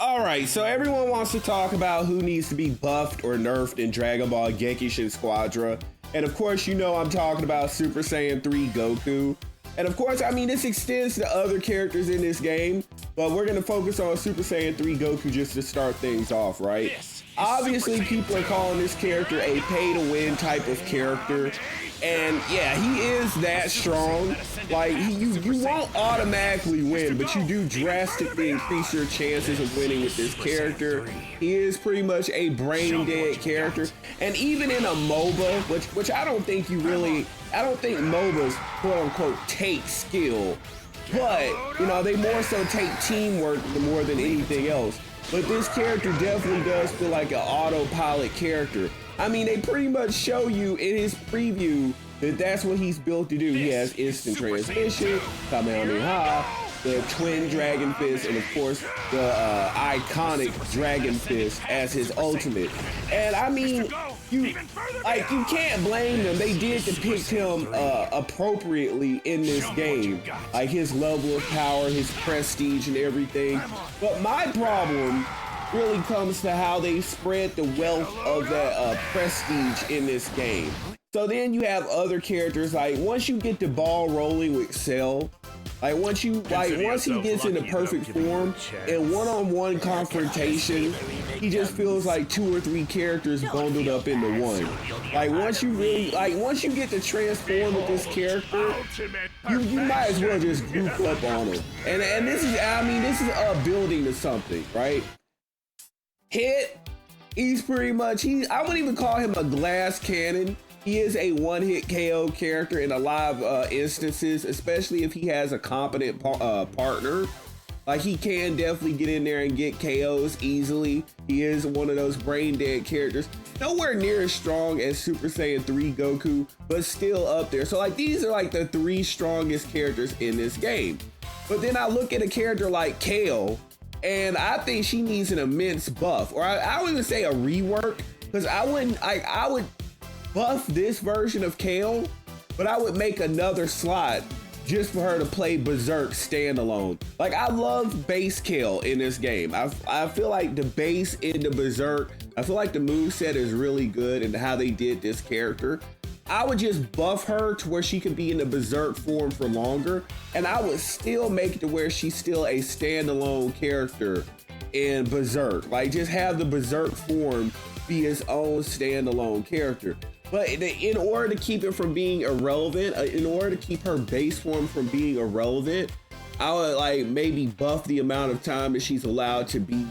All right, so everyone wants to talk about who needs to be buffed or nerfed in Dragon Ball Gekishin Squadra. And of course, you know I'm talking about Super Saiyan 3 Goku. And of course, I mean, this extends to other characters in this game, but we're going to focus on Super Saiyan 3 Goku just to start things off, right? Obviously, people are calling this character a pay-to-win type of character. And yeah, he is that strong. Like, you won't automatically win, but you do drastically increase your chances of winning with this character. He is pretty much a brain-dead character. And even in a MOBA, which I don't think I don't think MOBAs, quote-unquote, take skill. But, you know, they more so take teamwork more than anything else. But this character definitely does feel like an autopilot character. I mean, they pretty much show you in his preview that that's what he's built to do. He has instant transmission, Kamehameha, the twin dragon fist, and of course the iconic dragon fist as his ultimate. And I mean, you can't blame them. They did depict him appropriately in this game, like his level of power, his prestige, and everything. But my problem really comes to how they spread the wealth of that prestige in this game. So then you have other characters, like once you get the ball rolling with Cell, like once he gets into perfect form in one-on-one confrontation, he just feels like 2 or 3 characters bundled up into one. Like once you get to transform with this character, you might as well just group up on him. And this is building to something, right? Hit, he's pretty much, I wouldn't even call him a glass cannon. He is a one-hit KO character in a lot of instances, especially if he has a competent partner. Like, he can definitely get in there and get KOs easily. He is one of those brain-dead characters. Nowhere near as strong as Super Saiyan 3 Goku, but still up there. So, like, these are like the 3 strongest characters in this game. But then I look at a character like Kale, and I think she needs an immense buff, or I would even say a rework, because I would buff this version of Kale, but I would make another slot just for her to play Berserk standalone. Like, I love base Kale in this game. I feel like the base in the Berserk, I feel like the moveset is really good and how they did this character. I would just buff her to where she could be in the Berserk form for longer, and I would still make it to where she's still a standalone character in Berserk. Like, just have the Berserk form be its own standalone character. But in order to keep it from being irrelevant, in order to keep her base form from being irrelevant, I would like maybe buff the amount of time that she's allowed to be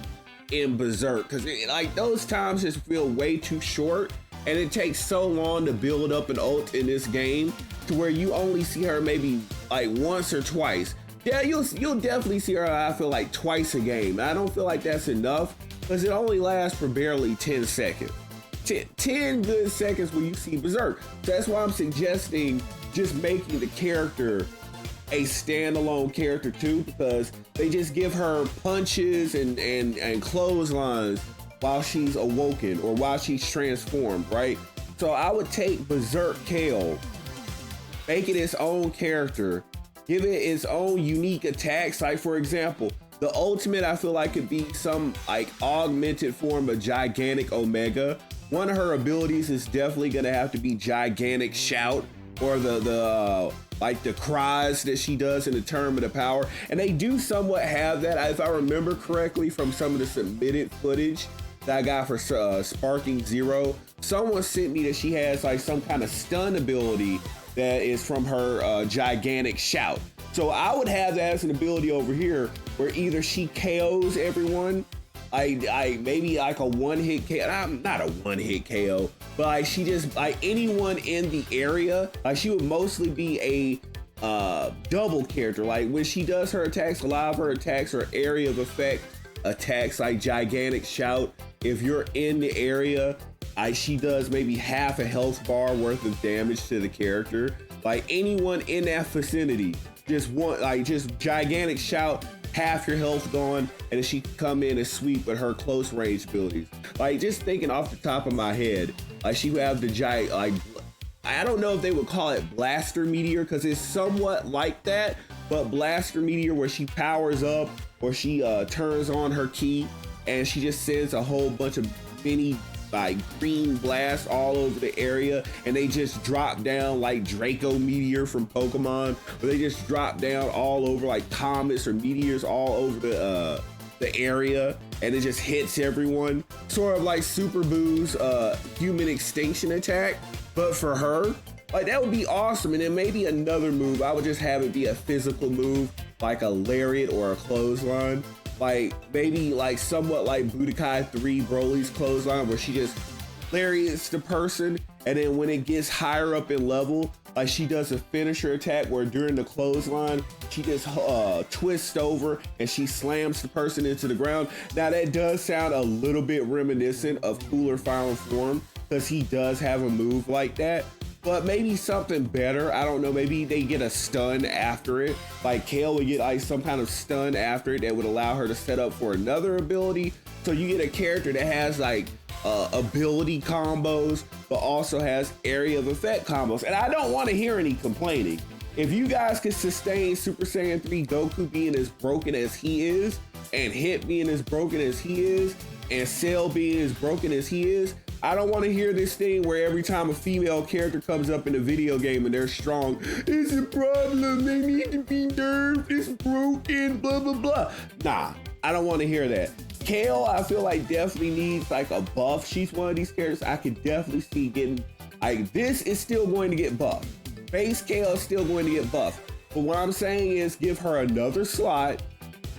in Berserk, because like those times just feel way too short. And it takes so long to build up an ult in this game to where you only see her maybe like once or twice. Yeah, you'll definitely see her, I feel like, twice a game. I don't feel like that's enough, because it only lasts for barely 10 seconds. 10 good seconds when you see Berserk. So that's why I'm suggesting just making the character a standalone character too, because they just give her punches and clotheslines while she's awoken or while she's transformed, right? So I would take Berserk Kale, make it its own character, give it its own unique attacks. Like, for example, the ultimate I feel like could be some like augmented form of Gigantic Omega. One of her abilities is definitely gonna have to be Gigantic Shout, or the cries that she does in the Tournament of Power. And they do somewhat have that, if I remember correctly, from some of the submitted footage that I got for Sparking Zero. Someone sent me that she has like some kind of stun ability that is from her Gigantic Shout. So I would have that as an ability over here, where either she KOs everyone, I maybe like a one-hit KO, not a one-hit KO, but like she just, like anyone in the area, like she would mostly be a double character. Like when she does her attacks, a lot of her attacks are area of effect attacks, like Gigantic Shout. If you're in the area, she does maybe half a health bar worth of damage to the character. Like anyone in that vicinity, just Gigantic Shout, half your health gone, and then she can come in and sweep with her close range abilities. Like, just thinking off the top of my head, like she would have the giant, like, I don't know if they would call it Blaster Meteor, because it's somewhat like that, but Blaster Meteor, where she powers up where she turns on her key and she just sends a whole bunch of mini like green blasts all over the area, and they just drop down like Draco meteor from Pokemon, or they just drop down all over like comets or meteors all over the area, and it just hits everyone, sort of like Super Boo's human extinction attack, but for her. Like, that would be awesome. And then maybe another move, I would just have it be a physical move, like a lariat or a clothesline. Like, maybe like somewhat like Budokai 3 Broly's clothesline, where she just lariats the person, and then when it gets higher up in level, like she does a finisher attack where during the clothesline, she just twists over and she slams the person into the ground. Now that does sound a little bit reminiscent of Cooler Final Form, because he does have a move like that. But maybe something better. I don't know. Maybe they get a stun after it. Like Kale would get like some kind of stun after it that would allow her to set up for another ability. So you get a character that has like ability combos, but also has area of effect combos. And I don't want to hear any complaining. If you guys could sustain Super Saiyan 3 Goku being as broken as he is, and Hit being as broken as he is, and Cell being as broken as he is, I don't want to hear this thing where every time a female character comes up in a video game and they're strong, it's a problem, they need to be nerfed, it's broken, blah, blah, blah. Nah, I don't want to hear that. Kale, I feel like definitely needs like a buff. She's one of these characters I could definitely see getting, like, this is still going to get buffed. Base Kale is still going to get buffed. But what I'm saying is give her another slot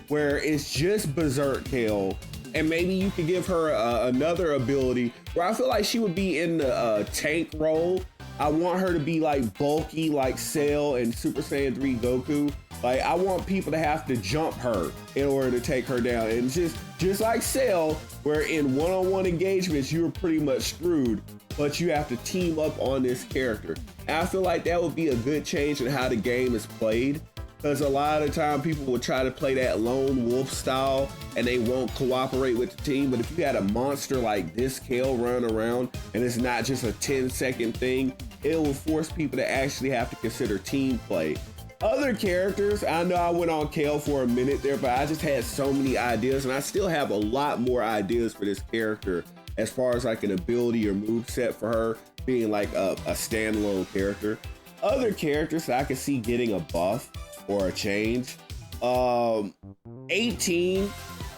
where it's just Berserk Kale, and maybe you could give her another ability where I feel like she would be in the tank role. I want her to be like bulky like Cell and Super Saiyan 3 Goku. Like, I want people to have to jump her in order to take her down. And just like Cell, where in one-on-one engagements, you're pretty much screwed, but you have to team up on this character. And I feel like that would be a good change in how the game is played. Because a lot of the time people will try to play that lone wolf style and they won't cooperate with the team. But if you had a monster like this Kale run around and it's not just a 10-second thing, it will force people to actually have to consider team play. Other characters, I know I went on Kale for a minute there, but I just had so many ideas, and I still have a lot more ideas for this character as far as like an ability or move set for her being like a standalone character. Other characters that I could see getting a buff or a change. 18,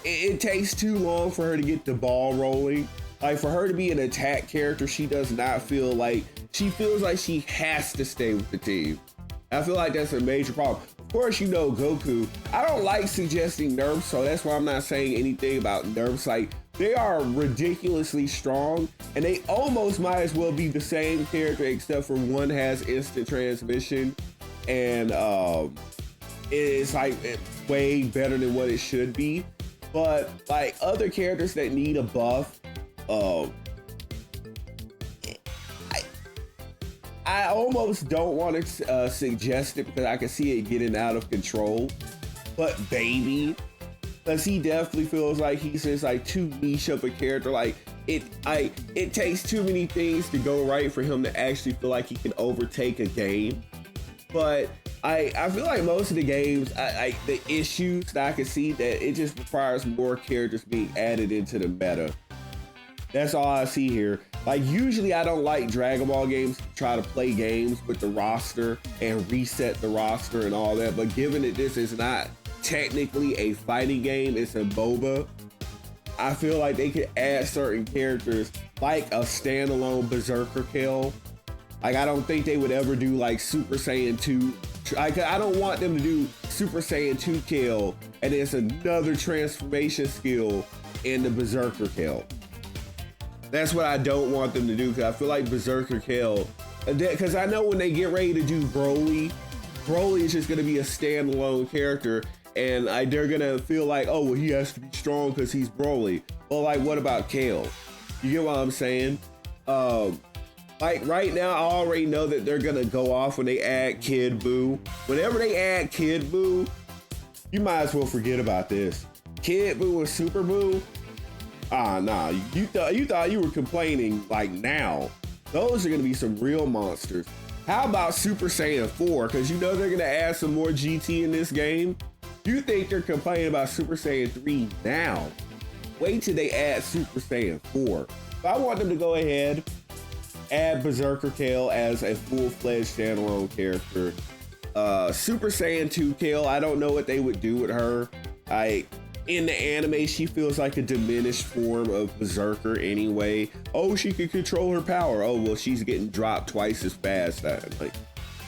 it takes too long for her to get the ball rolling. Like, for her to be an attack character, she does not feel like, she feels like she has to stay with the team. I feel like that's a major problem. Of course, you know, Goku, I don't like suggesting nerfs, so that's why I'm not saying anything about nerfs. Like, they are ridiculously strong, and they almost might as well be the same character, except for one has instant transmission, and it's like way better than what it should be. But like other characters that need a buff, I almost don't want to suggest it because I can see it getting out of control. But Baby, because he definitely feels like he's just like too niche of a character. Like it takes too many things to go right for him to actually feel like he can overtake a game. But I feel like most of the games, the issues that I can see, that it just requires more characters being added into the meta. That's all I see here. Like, usually I don't like Dragon Ball games to try to play games with the roster and reset the roster and all that. But given that this is not technically a fighting game, it's a MOBA, I feel like they could add certain characters like a standalone Berserker Kale. Like, I don't think they would ever do like Super Saiyan 2. I don't want them to do Super Saiyan 2 Kale and there's another transformation skill in the Berserker Kale. That's what I don't want them to do, because I feel like Berserker Kale, because I know when they get ready to do Broly is just going to be a standalone character, and they're going to feel like, oh, well, he has to be strong because he's Broly. Well, like, what about Kale? You get what I'm saying? Like, right now, I already know that they're going to go off when they add Kid Buu. Whenever they add Kid Buu, you might as well forget about this. Kid Buu and Super Buu, nah, you thought you were complaining like now. Those are gonna be some real monsters. How about Super Saiyan 4? Because you know they're gonna add some more GT in this game. You think they're complaining about Super Saiyan 3 now? Wait till they add Super Saiyan 4. So I want them to go ahead, add Berserker Kale as a full-fledged standalone character. Super Saiyan 2 Kale, I don't know what they would do with her. In the anime, she feels like a diminished form of Berserker anyway. Oh, she can control her power. Oh, well, she's getting dropped twice as fast.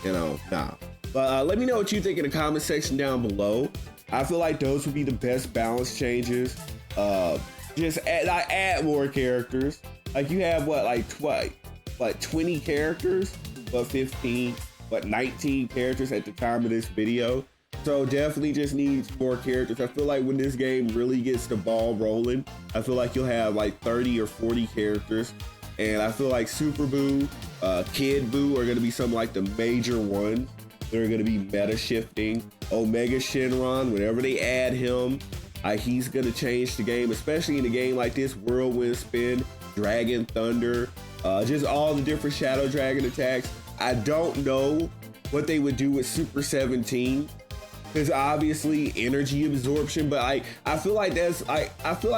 Nah. But let me know what you think in the comment section down below. I feel like those would be the best balance changes. Just add more characters. Like you have what 20 characters, but 15, 19 characters at the time of this video. So definitely just needs more characters. I feel like when this game really gets the ball rolling, I feel like you'll have like 30 or 40 characters. And I feel like Super Boo, Kid Boo are gonna be some like the major ones. They're gonna be meta shifting. Omega Shenron, whenever they add him, he's gonna change the game, especially in a game like this, Whirlwind Spin, Dragon Thunder, just all the different Shadow Dragon attacks. I don't know what they would do with Super 17. Because obviously energy absorption, but I feel like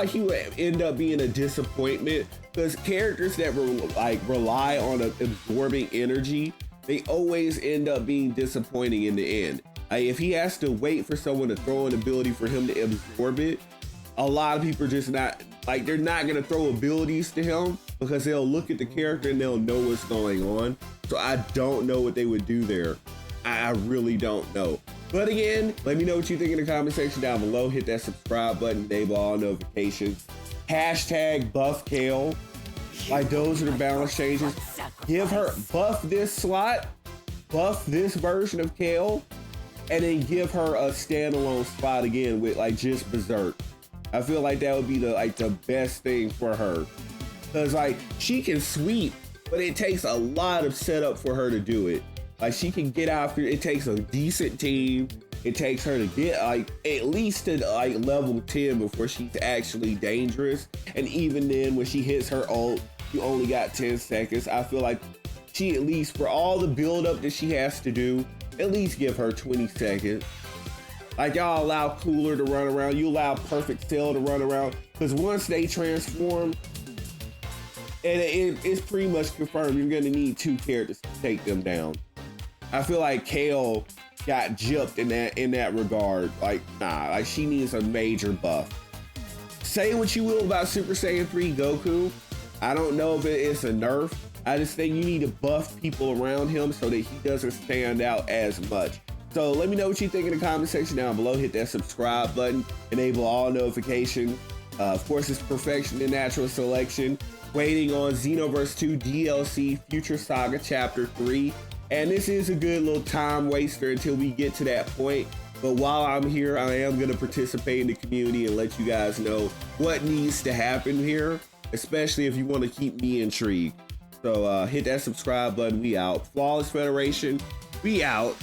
he would end up being a disappointment because characters that rely on absorbing energy, they always end up being disappointing in the end. If he has to wait for someone to throw an ability for him to absorb it, a lot of people are just not they're not gonna throw abilities to him because they'll look at the character and they'll know what's going on. So I don't know what they would do there. I really don't know. But again, let me know what you think in the comment section down below. Hit that subscribe button, enable all notifications. Hashtag buff Kale. Like those are the balance changes. Give her, buff this slot, buff this version of Kale, and then give her a standalone spot again with like just Berserk. I feel like that would be the best thing for her. Cause like she can sweep, but it takes a lot of setup for her to do it. Like she can get out here. It takes a decent team. It takes her to get like at least to like level 10 before she's actually dangerous. And even then, when she hits her ult, you only got 10 seconds. I feel like she at least, for all the build up that she has to do, at least give her 20 seconds. Like y'all allow Cooler to run around. You allow Perfect Cell to run around. Because once they transform, and it's pretty much confirmed, you're gonna need 2 characters to take them down. I feel like Kale got gypped in that regard. Like, nah, like she needs a major buff. Say what you will about Super Saiyan 3 Goku. I don't know if it's a nerf. I just think you need to buff people around him so that he doesn't stand out as much. So let me know what you think in the comment section down below. Hit that subscribe button, enable all notifications. Of course, it's Perfection and Natural Selection. Waiting on Xenoverse 2 DLC Future Saga Chapter 3. And this is a good little time waster until we get to that point. But while I'm here, I am going to participate in the community and let you guys know what needs to happen here, especially if you want to keep me intrigued. So hit that subscribe button. We out. Flawless Federation, we out.